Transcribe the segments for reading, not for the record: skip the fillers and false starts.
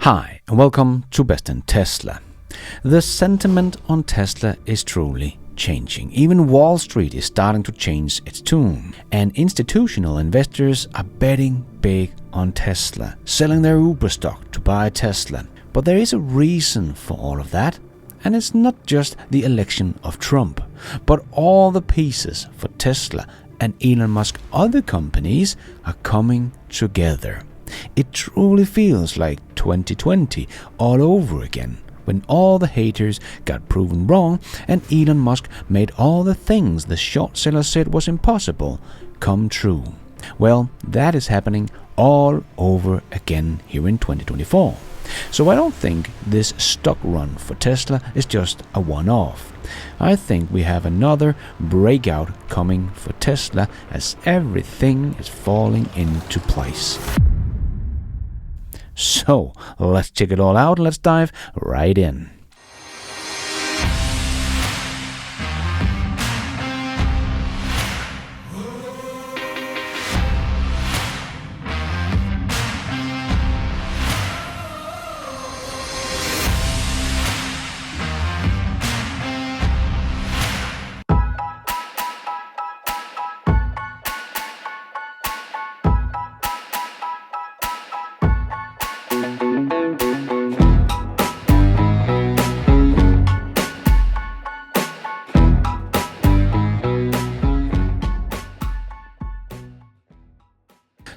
Hi, and welcome to Best in Tesla. The sentiment on Tesla is truly changing. Even Wall Street is starting to change its tune, and institutional investors are betting big on Tesla, selling their Uber stock to buy Tesla. But there is a reason for all of that, and it's not just the election of Trump, but all the pieces for Tesla and Elon Musk's other companies are coming together. It truly feels like 2020 all over again, when all the haters got proven wrong and Elon Musk made all the things the short sellers said was impossible come true. Well, that is happening all over again here in 2024. So I don't think this stock run for Tesla is just a one-off. I think we have another breakout coming for Tesla as everything is falling into place. So, let's check it all out and let's dive right in.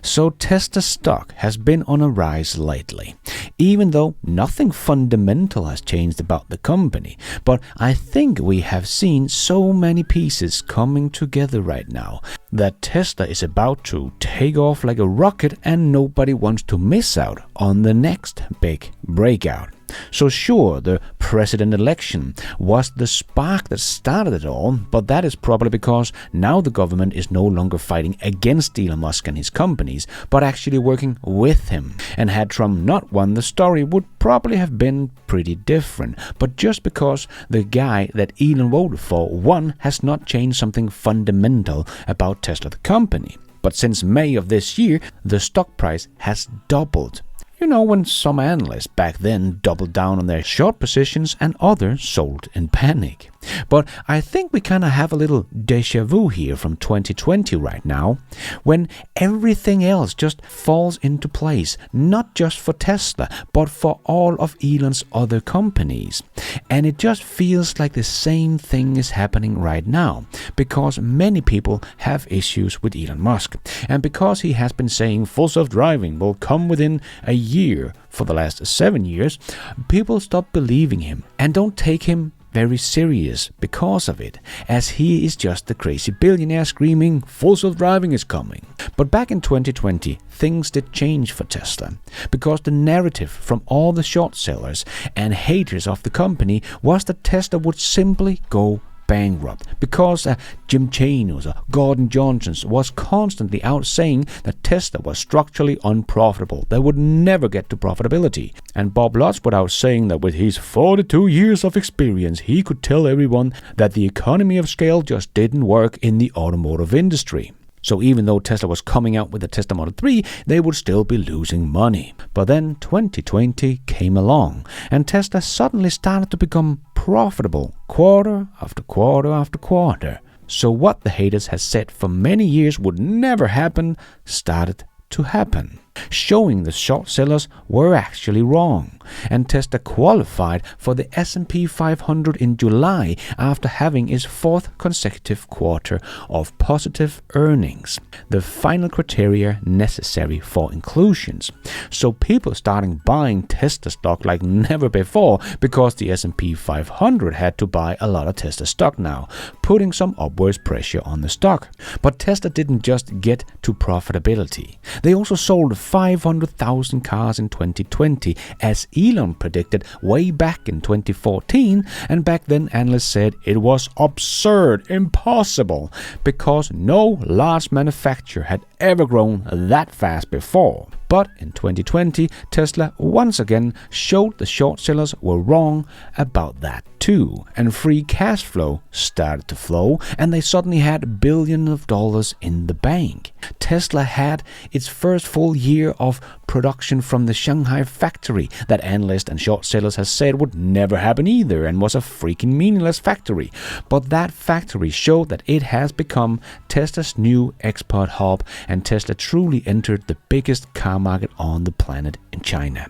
So Tesla stock has been on a rise lately, even though nothing fundamental has changed about the company. But I think we have seen so many pieces coming together right now that Tesla is about to take off like a rocket and nobody wants to miss out on the next big breakout. So sure, the president election was the spark that started it all, but that is probably because now the government is no longer fighting against Elon Musk and his companies, but actually working with him. And had Trump not won, the story would probably have been pretty different. But just because the guy that Elon voted for won has not changed something fundamental about Tesla the company. But since May of this year, the stock price has doubled. You know, when some analysts back then doubled down on their short positions and others sold in panic. But I think we kind of have a little déjà vu here from 2020 right now, when everything else just falls into place, not just for Tesla, but for all of Elon's other companies. And it just feels like the same thing is happening right now, because many people have issues with Elon Musk, and because he has been saying full self-driving will come within a year for the last 7 years, people stop believing him and don't take him very serious because of it, as he is just the crazy billionaire screaming full self-driving is coming. But back in 2020, things did change for Tesla, because the narrative from all the short sellers and haters of the company was that Tesla would simply go bankrupt, because Jim Chanos or Gordon Johnson was constantly out saying that Tesla was structurally unprofitable. They would never get to profitability. And Bob Lutz was out saying that with his 42 years of experience, he could tell everyone that the economy of scale just didn't work in the automotive industry. So even though Tesla was coming out with the Tesla Model 3, they would still be losing money. But then 2020 came along, and Tesla suddenly started to become profitable quarter after quarter after quarter. So what the haters had said for many years would never happen started to happen, showing the short sellers were actually wrong. And Tesla qualified for the S&P 500 in July after having its fourth consecutive quarter of positive earnings, the final criteria necessary for inclusions. So people starting buying Tesla stock like never before, because the S&P 500 had to buy a lot of Tesla stock now, putting some upwards pressure on the stock. But Tesla didn't just get to profitability. They also sold 500,000 cars in 2020, as Elon predicted way back in 2014, and back then analysts said it was absurd, impossible, because no large manufacturer had ever grown that fast before. But in 2020, Tesla once again showed the short sellers were wrong about that too, and free cash flow started to flow, and they suddenly had billions of dollars in the bank. Tesla had its first full year of production from the Shanghai factory that analysts and short sellers has said would never happen either and was a freaking meaningless factory. But that factory showed that it has become Tesla's new export hub, and Tesla truly entered the biggest car market on the planet in China.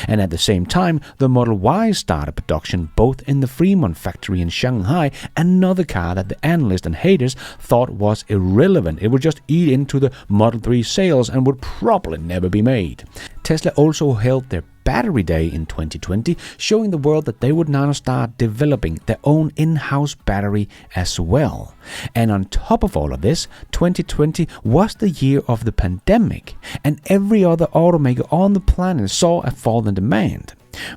And at the same time, the Model Y started production both in the Fremont factory in Shanghai, another car that the analysts and haters thought was irrelevant. It would just eat into the Model 3 sales and would probably never be made. Tesla also held their Battery Day in 2020, showing the world that they would now start developing their own in-house battery as well. And on top of all of this, 2020 was the year of the pandemic, and every other automaker on the planet saw a fall in demand.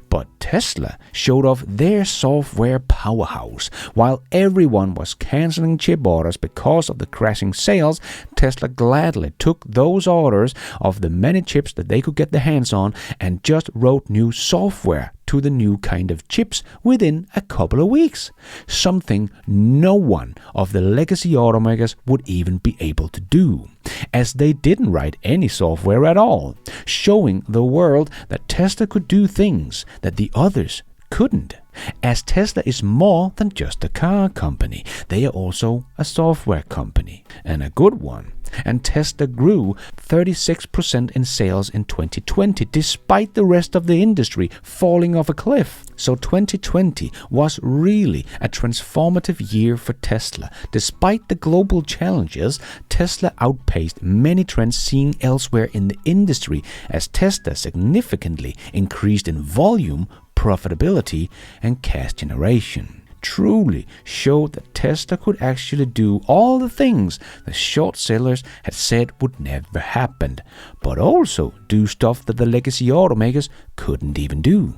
But Tesla showed off their software powerhouse. While everyone was canceling chip orders because of the crashing sales, Tesla gladly took those orders of the many chips that they could get their hands on and just wrote new software to the new kind of chips within a couple of weeks. Something no one of the legacy automakers would even be able to do, as they didn't write any software at all, showing the world that Tesla could do things that the others couldn't. As Tesla is more than just a car company, they are also a software company, and a good one. And Tesla grew 36% in sales in 2020, despite the rest of the industry falling off a cliff. So 2020 was really a transformative year for Tesla. Despite the global challenges, Tesla outpaced many trends seen elsewhere in the industry, as Tesla significantly increased in volume, profitability, and cash generation. Truly showed that Tesla could actually do all the things the short sellers had said would never happen, but also do stuff that the legacy automakers couldn't even do.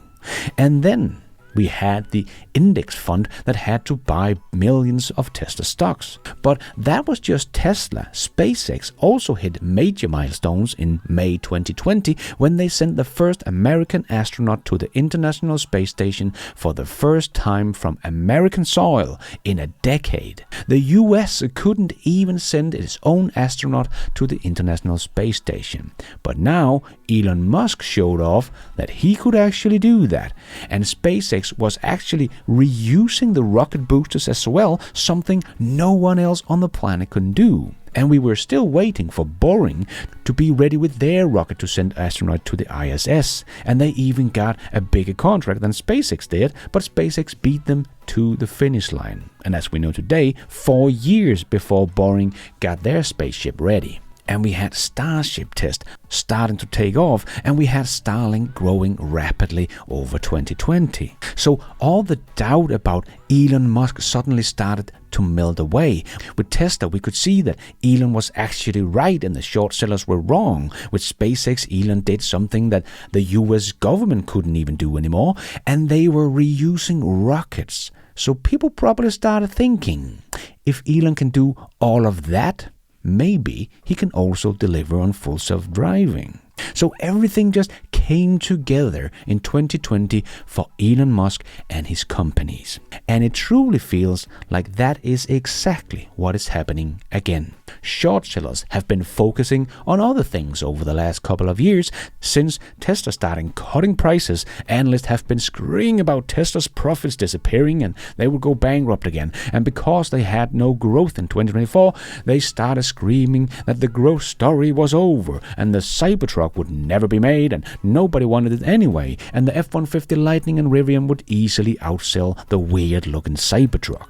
And then we had the index fund that had to buy millions of Tesla stocks. But that was just Tesla. SpaceX also hit major milestones in May 2020 when they sent the first American astronaut to the International Space Station for the first time from American soil in a decade. The US couldn't even send its own astronaut to the International Space Station. But now Elon Musk showed off that he could actually do that, and SpaceX was actually reusing the rocket boosters as well, something no one else on the planet could do. And we were still waiting for Boring to be ready with their rocket to send astronauts to the ISS, and they even got a bigger contract than SpaceX did, but SpaceX beat them to the finish line. And as we know today, 4 years before Boring got their spaceship ready. And we had Starship test starting to take off, and we had Starlink growing rapidly over 2020. So all the doubt about Elon Musk suddenly started to melt away. With Tesla, we could see that Elon was actually right and the short sellers were wrong. With SpaceX, Elon did something that the US government couldn't even do anymore, and they were reusing rockets. So people probably started thinking, if Elon can do all of that, maybe he can also deliver on full self-driving. So everything just came together in 2020 for Elon Musk and his companies. And it truly feels like that is exactly what is happening again. Short sellers have been focusing on other things over the last couple of years. Since Tesla started cutting prices, analysts have been screaming about Tesla's profits disappearing and they would go bankrupt again. And because they had no growth in 2024, they started screaming that the growth story was over and the Cybertruck would never be made and nobody wanted it anyway, and the F-150 Lightning and Rivian would easily outsell the weird-looking Cybertruck.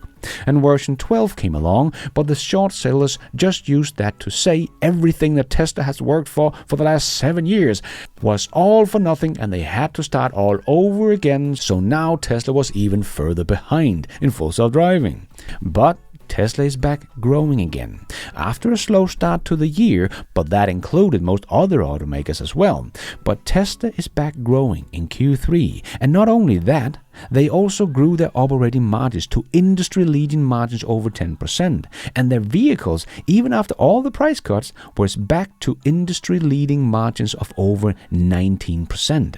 And version 12 came along, but the short sellers just used that to say everything that Tesla has worked for the last 7 years was all for nothing and they had to start all over again, so now Tesla was even further behind in full self-driving. But Tesla is back growing again, after a slow start to the year, but that included most other automakers as well. But Tesla is back growing in Q3, and not only that, they also grew their operating margins to industry-leading margins over 10%, and their vehicles, even after all the price cuts, was back to industry-leading margins of over 19%.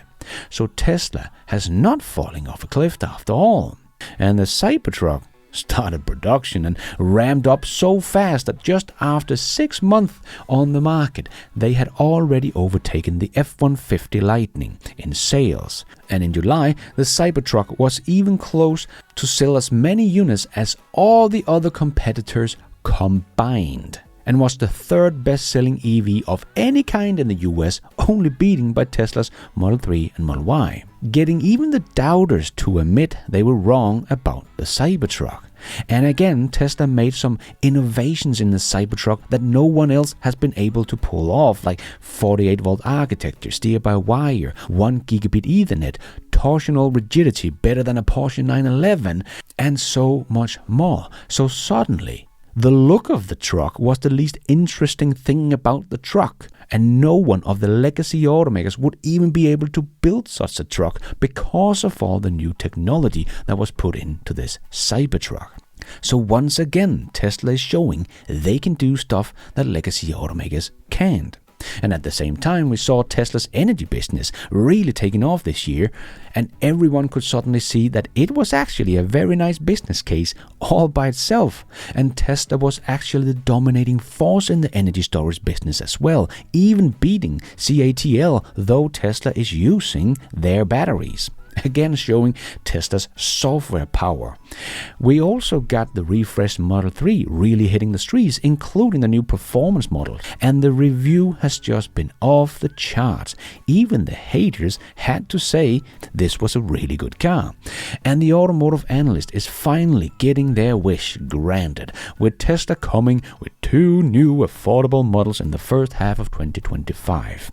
So Tesla has not fallen off a cliff after all. And the Cybertruck started production and ramped up so fast that just after 6 months on the market, they had already overtaken the F-150 Lightning in sales. And in July, the Cybertruck was even close to sell as many units as all the other competitors combined, and was the third best-selling EV of any kind in the US, only beaten by Tesla's Model 3 and Model Y, getting even the doubters to admit they were wrong about the Cybertruck. And again, Tesla made some innovations in the Cybertruck that no one else has been able to pull off, like 48-volt architecture, steer-by-wire, 1 gigabit Ethernet, torsional rigidity better than a Porsche 911, and so much more. So suddenly, the look of the truck was the least interesting thing about the truck, and no one of the legacy automakers would even be able to build such a truck because of all the new technology that was put into this Cybertruck. So once again, Tesla is showing they can do stuff that legacy automakers can't. And at the same time, we saw Tesla's energy business really taking off this year, and everyone could suddenly see that it was actually a very nice business case all by itself. And Tesla was actually the dominating force in the energy storage business as well, even beating CATL, though Tesla is using their batteries. Again, showing Tesla's software power. We also got the refreshed Model 3 really hitting the streets, including the new performance model, and the review has just been off the charts. Even the haters had to say this was a really good car. And the automotive analyst is finally getting their wish granted, with Tesla coming with 2 new affordable models in the first half of 2025.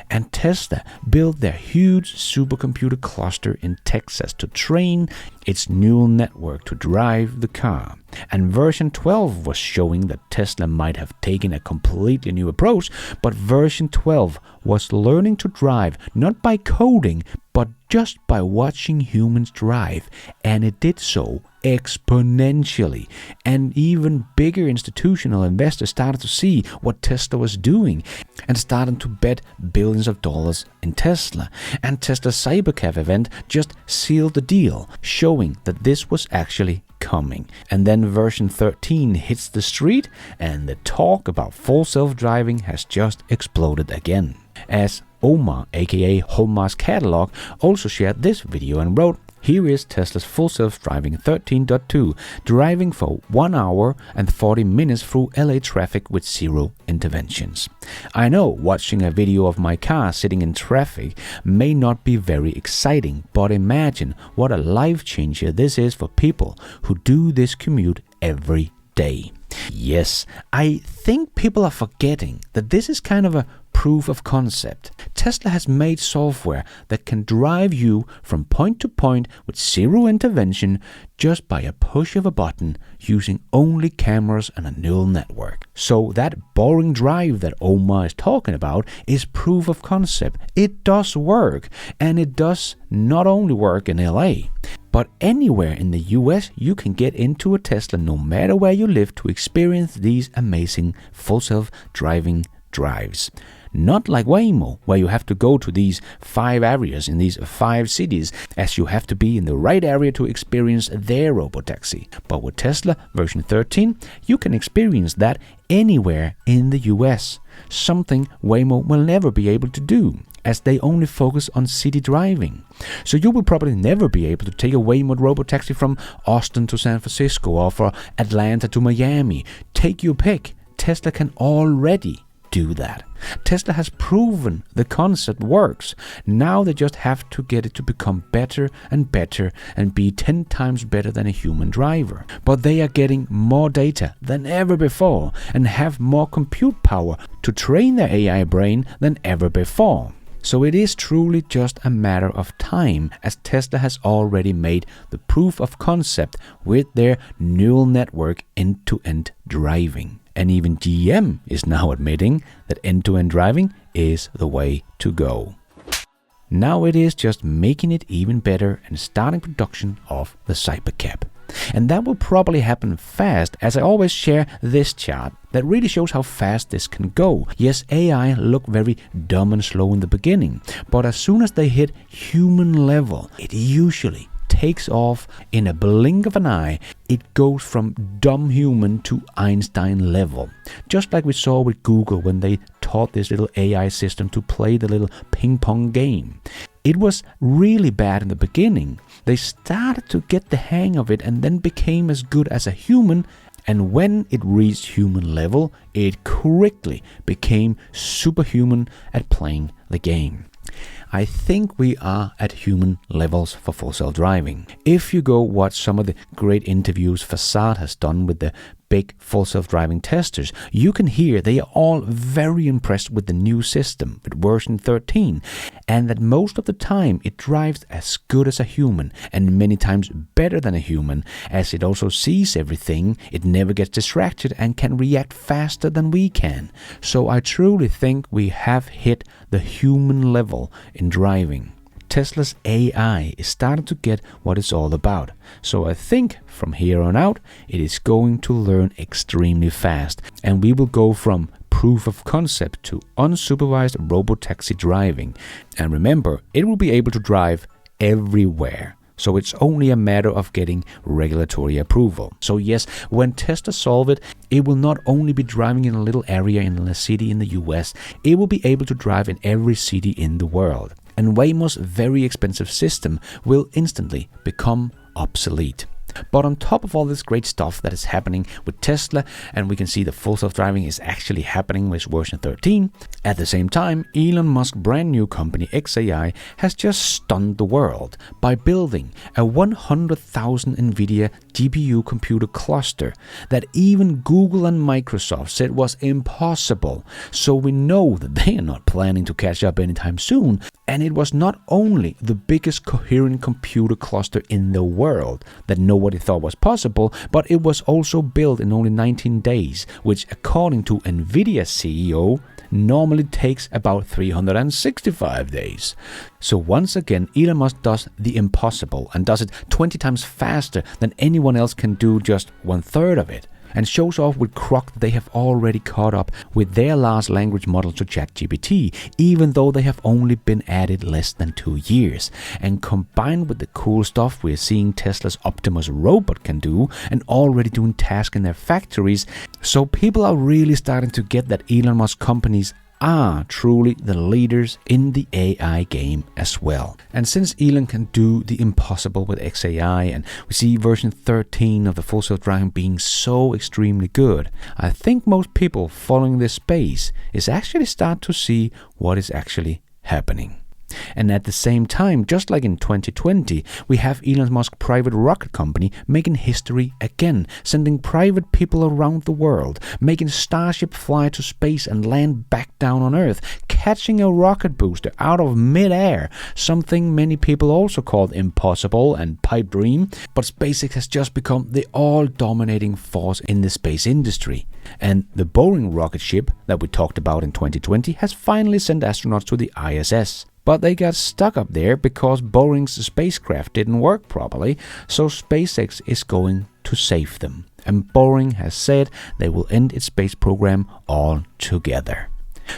And Tesla built their huge supercomputer cluster in Texas to train its neural network to drive the car. And version 12 was showing that Tesla might have taken a completely new approach, but version 12 was learning to drive not by coding, but just by watching humans drive, and it did so exponentially. And even bigger institutional investors started to see what Tesla was doing and started to bet billions of dollars in Tesla. And Tesla's Cybercab event just sealed the deal, showing that this was actually coming. And then version 13 hits the street, and the talk about full self-driving has just exploded again. As Omar, aka Holmar's Catalog, also shared this video and wrote, "Here is Tesla's full self-driving 13.2, driving for 1 hour and 40 minutes through LA traffic with 0 interventions. I know watching a video of my car sitting in traffic may not be very exciting, but imagine what a life changer this is for people who do this commute every day." Yes, I think people are forgetting that this is kind of a proof of concept. Tesla has made software that can drive you from point to point with 0 intervention just by a push of a button using only cameras and a neural network. So that boring drive that Omar is talking about is proof of concept. It does work, and it does not only work in LA. But anywhere in the US, you can get into a Tesla no matter where you live to experience these amazing full self-driving drives. Not like Waymo, where you have to go to these 5 areas in these 5 cities, as you have to be in the right area to experience their robotaxi. But with Tesla version 13, you can experience that anywhere in the US, something Waymo will never be able to do, as they only focus on city driving. So you will probably never be able to take a Waymo robotaxi from Austin to San Francisco or from Atlanta to Miami. Take your pick. Tesla can already do that. Tesla has proven the concept works. Now they just have to get it to become better and better and be 10 times better than a human driver. But they are getting more data than ever before and have more compute power to train their AI brain than ever before. So it is truly just a matter of time, as Tesla has already made the proof of concept with their neural network end-to-end driving. And even GM is now admitting that end-to-end driving is the way to go. Now it is just making it even better and starting production of the Cybercab. And that will probably happen fast, as I always share this chart that really shows how fast this can go. Yes, AI look very dumb and slow in the beginning, but as soon as they hit human level, it usually takes off in a blink of an eye. It goes from dumb human to Einstein level. Just like we saw with Google when they taught this little AI system to play the little ping pong game. It was really bad in the beginning. They started to get the hang of it and then became as good as a human. And when it reached human level, it quickly became superhuman at playing the game. I think we are at human levels for full self-driving. If you go watch some of the great interviews Facade has done with the big full self-driving testers, you can hear they are all very impressed with the new system, with version 13, and that most of the time it drives as good as a human, and many times better than a human, as it also sees everything, it never gets distracted, and can react faster than we can. So I truly think we have hit the human level in driving. Tesla's AI is starting to get what it's all about. So I think from here on out, it is going to learn extremely fast, and we will go from proof of concept to unsupervised robotaxi driving. And remember, it will be able to drive everywhere. So it's only a matter of getting regulatory approval. So yes, when Tesla solve it, it will not only be driving in a little area in a city in the US, it will be able to drive in every city in the world. And Waymo's very expensive system will instantly become obsolete. But on top of all this great stuff that is happening with Tesla, and we can see the full self-driving is actually happening with version 13, at the same time, Elon Musk's brand new company XAI has just stunned the world by building a 100,000 NVIDIA GPU computer cluster that even Google and Microsoft said was impossible. So we know that they are not planning to catch up anytime soon. And it was not only the biggest coherent computer cluster in the world that nobody thought was possible, but it was also built in only 19 days, which according to NVIDIA CEO normally takes about 365 days. So once again, Elon Musk does the impossible and does it 20 times faster than anyone else can do just 1/3 of it. And shows off with Croc that they have already caught up with their large language model to ChatGPT, even though they have only been added less than 2 years. And combined with the cool stuff we're seeing Tesla's Optimus robot can do, and already doing tasks in their factories, so people are really starting to get that Elon Musk companies are truly the leaders in the AI game as well. And since Elon can do the impossible with XAI, and we see version 13 of the full self-driving being so extremely good, I think most people following this space is actually start to see what is actually happening. And at the same time, just like in 2020, we have Elon Musk's private rocket company making history again, sending private people around the world, making Starship fly to space and land back down on Earth, catching a rocket booster out of mid-air, something many people also called impossible and pipe dream, but SpaceX has just become the all-dominating force in the space industry. And the Boring rocket ship that we talked about in 2020 has finally sent astronauts to the ISS. But they got stuck up there because Boring's spacecraft didn't work properly, so SpaceX is going to save them. And Boring has said they will end its space program altogether.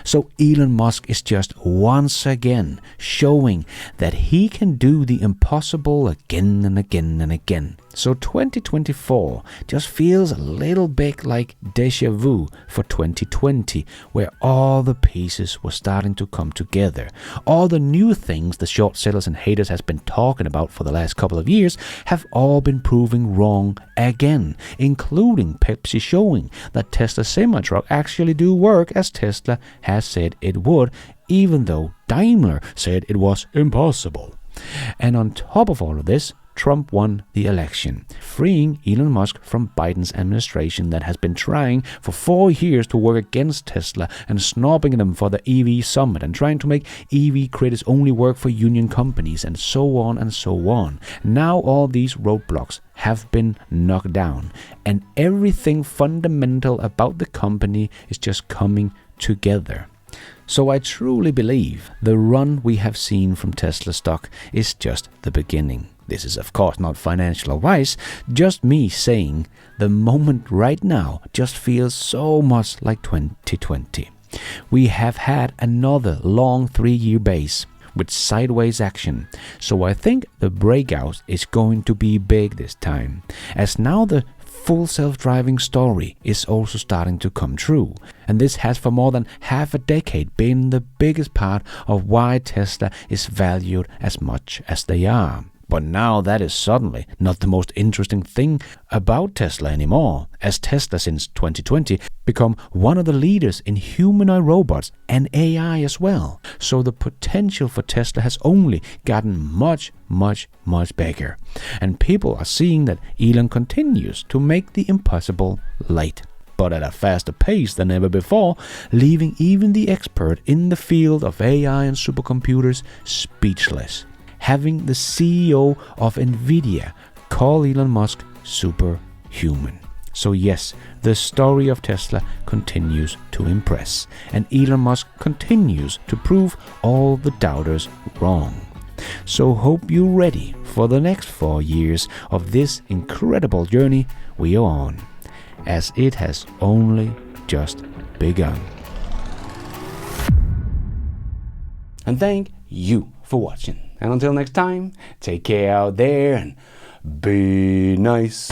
So Elon Musk is just once again showing that he can do the impossible again and again and again. So 2024 just feels a little bit like déjà vu for 2020, where all the pieces were starting to come together. All the new things the short sellers and haters has been talking about for the last couple of years have all been proving wrong again, including Pepsi showing that Tesla semi-truck actually do work as Tesla has said it would, even though Daimler said it was impossible. And on top of all of this, Trump won the election, freeing Elon Musk from Biden's administration that has been trying for 4 years to work against Tesla and snobbing them for the EV summit and trying to make EV credits only work for union companies and so on and so on. Now all these roadblocks have been knocked down and everything fundamental about the company is just coming together. So I truly believe the run we have seen from Tesla stock is just the beginning. This is of course not financial advice, just me saying the moment right now just feels so much like 2020. We have had another long 3-year base with sideways action. So I think the breakout is going to be big this time, as now the full self-driving story is also starting to come true. And this has for more than half a decade been the biggest part of why Tesla is valued as much as they are. But now that is suddenly not the most interesting thing about Tesla anymore, as Tesla since 2020 become one of the leaders in humanoid robots and AI as well. So the potential for Tesla has only gotten much bigger. And people are seeing that Elon continues to make the impossible light, but at a faster pace than ever before, leaving even the expert in the field of AI and supercomputers speechless. Having the CEO of Nvidia call Elon Musk superhuman. So yes, the story of Tesla continues to impress, and Elon Musk continues to prove all the doubters wrong. So hope you're ready for the next 4 years of this incredible journey we are on, as it has only just begun. And thank you for watching. And until next time, take care out there and be nice.